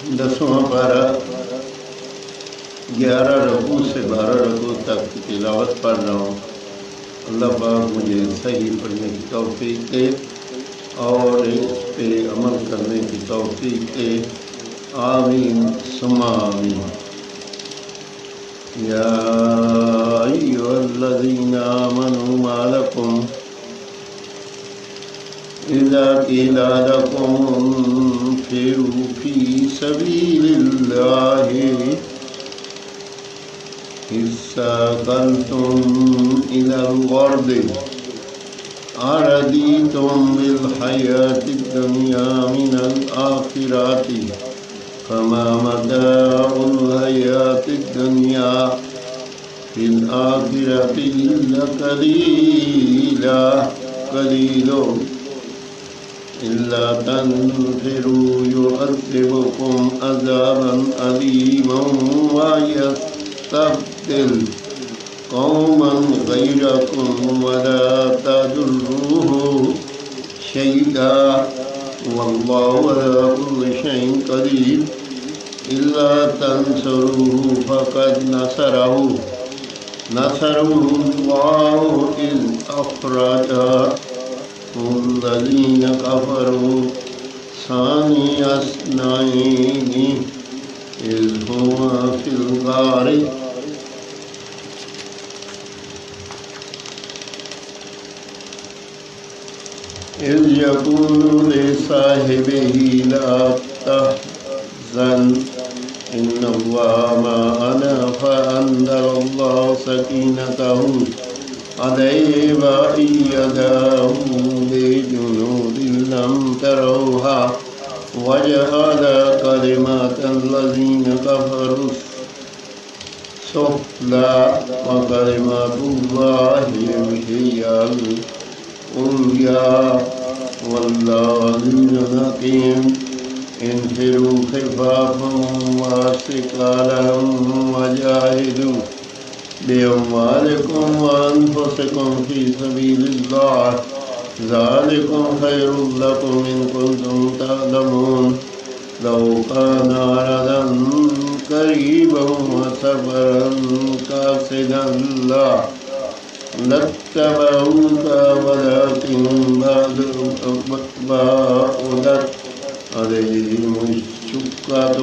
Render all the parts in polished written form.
10واں پارہ 11 رکوع سے 12 رکوع تک کی تلاوت پڑھ رہا ہوں۔ اللہ پاک مجھے صحیح پڑھنے کی توفیق دے اور اس پہ عمل کرنے کی توفیق دے، آمین ثم آمین۔ یا ایھا الذین آمنوا ما لکم اذا قیل لکم انفروا فی سبیل اللہ اثاقلتم الی الارض اردیتم بالحیاة الدنیا من الآخرۃ فما متاع الحیاة الدنیا فی الآخرۃ الا قلیل إلا تنفروا يعذبكم عذابا أليما ويستبدل قوما غيركم ولا تضروه شيئا والله على كل شيء قدير إلا تنصروه فقد نصره الله إذ أخرجه الذين كفروا ثاني اثنين إذ هما في الغار إذ يقول لصاحبه لا تحزن إن الله معنا فأنزل الله سكينته عليه وأيده بجنود لم تروها وجعل كلمة الذين كفروا السفلى وكلمة الله هي العليا والله عزيز حكيم انفروا خفافا وثقالا وجاهدوا بأموالكم وأنفسكم في سبيل الله ذلكم خير لكم إن كنتم تعلمون لو كان عرضا قريبا وسفرا قاصدا لاتبعوك ولكن بعدت عليهم الشقة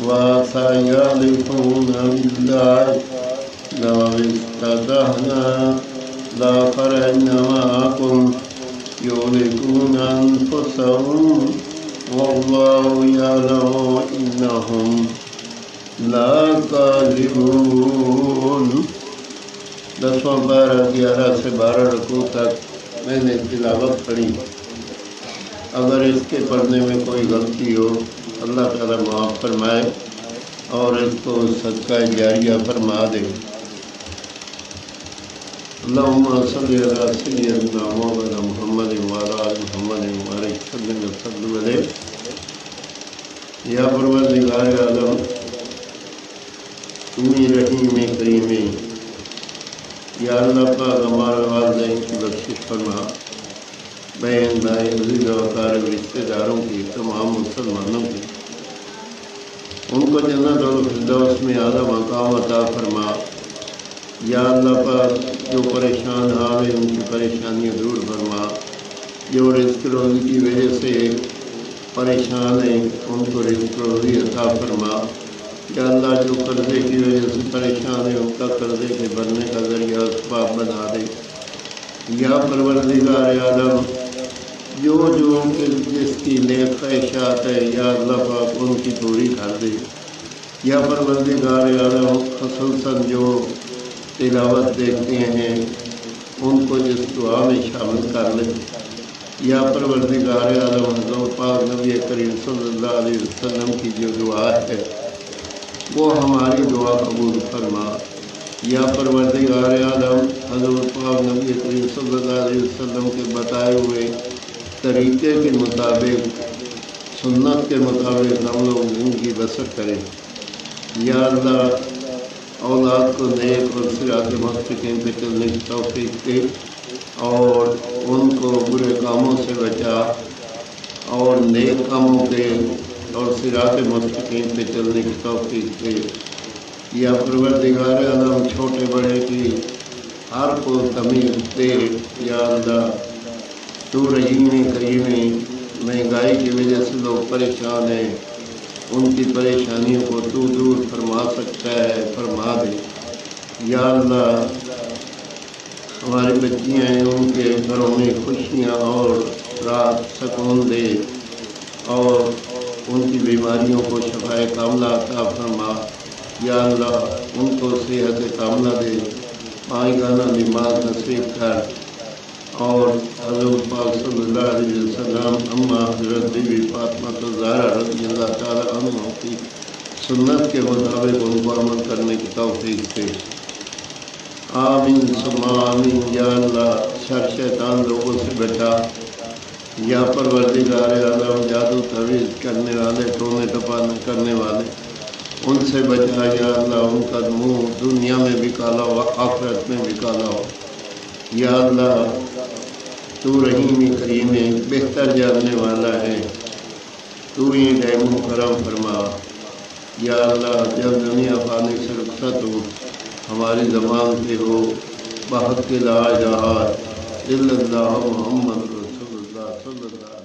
وسيحلفون بالله لو استطعنا لخرجنا معكم يهلكون أنفسهم والله يعلم إنهم لكاذبون۔ 10واں پارہ 11 سے 12 رکوع تک میں نے تلاوت پڑھی۔ اگر اس کے پڑھنے میں کوئی غلطی ہو اللہ تعالیٰ معاف فرمائے اور اس کو صدقہ جاریہ فرما دے۔ اللہم صلی علی سیدنا مولانا محمد وعلی آل محمد وبارک وسلم علیہ۔ یا پروردگار عالم، تمہیں رحیم کریم، یا اللہ پاک ہمارے والدین کی بخشش فرما، بہن بھائی عزیز و اقارب رشتہ داروں کی، تمام مسلمانوں کی، ان کو جنت الفردوس میں اعلیٰ مقام عطا فرما۔ یا اللہ پاک، جو پریشان حال ہیں ان کی پریشانیاں دور فرما، جو رزق روزی کی وجہ سے پریشان ہیں ان کو رزق روزی عطا فرما۔ یا اللہ، جو قرضے کی وجہ سے پریشان ہیں ان کا قرضے کے بھرنے کا ذریعہ اسباب بنا دے۔ یا پروردگار عالم، جو جس کی نیک خواہشات ہے یا اللہ پاک ان کی پوری کر دے۔ یا پروردگار عالم، خصوصاً جو تلاوت دیکھتے ہیں ان کو جس دعا میں شامل کر لے۔ یا پروردگار عالم، حضرت پاک نبی کریم صلی اللہ علیہ وسلم کی جو دعا ہے وہ ہماری دعا قبول فرما۔ یا پروردگار عالم، حضرت پاک نبی کریم صلی اللہ علیہ وسلم کے بتائے ہوئے طریقے کے مطابق، سنت کے مطابق ہم لوگ زندگی بسر کریں۔ یا اللہ، اولاد کو نیک اور صراط مستقیم پہ چلنے کی توفیق دے اور ان کو برے کاموں سے بچا اور نیک کاموں کے اور صراط مستقیم پہ چلنے کی توفیق دے۔ یا پروردگار عالم چھوٹے بڑے کی ہر کو تمیز دے۔ یا اللہ تو رحیم کریم ہے، مہنگائی کی وجہ سے لوگ پریشان ہیں، ان کی پریشانیوں کو تو دور فرما سکتا ہے، فرما دے۔ یا اللہ ہماری بچیاں ہیں، ان کے گھروں میں خوشیاں اور رات سکون دے، اور ان کی بیماریوں کو شفائے کاملہ عطا فرما۔ یا اللہ ان کو صحت کاملہ دے، پائیگانہ نماز نصیب کر، اور حضور پاک صلی اللہ علیہ وسلم اماں حضرت بی بی فاطمہ الزہرا رضی اللہ تعالی عنہ کی سنت کے مطابق ان کو عمل کرنے کی توفیق دے۔ آمین ثم آمین۔ یا اللہ شر شیطان لوگوں سے بچا۔ یا پروردگار عالم جادو تعویذ کرنے والے، ٹونے ٹپانے کرنے والے، ان سے بچا۔ یا اللہ ان کا منہ دنیا میں بھی کالا ہو، آخرت میں بھی کالا ہو۔ یا اللہ تو رحیم کریم ہے، بہتر جاننے والا ہے، تو ہی رحم و کرم فرما۔ یا اللہ جب دنیا فانی سے رخصت ہو، ہماری زبان پہ ہو بحق لا الہ الا اللہ محمد رسول اللہ صلی اللہ علیہ وسلم۔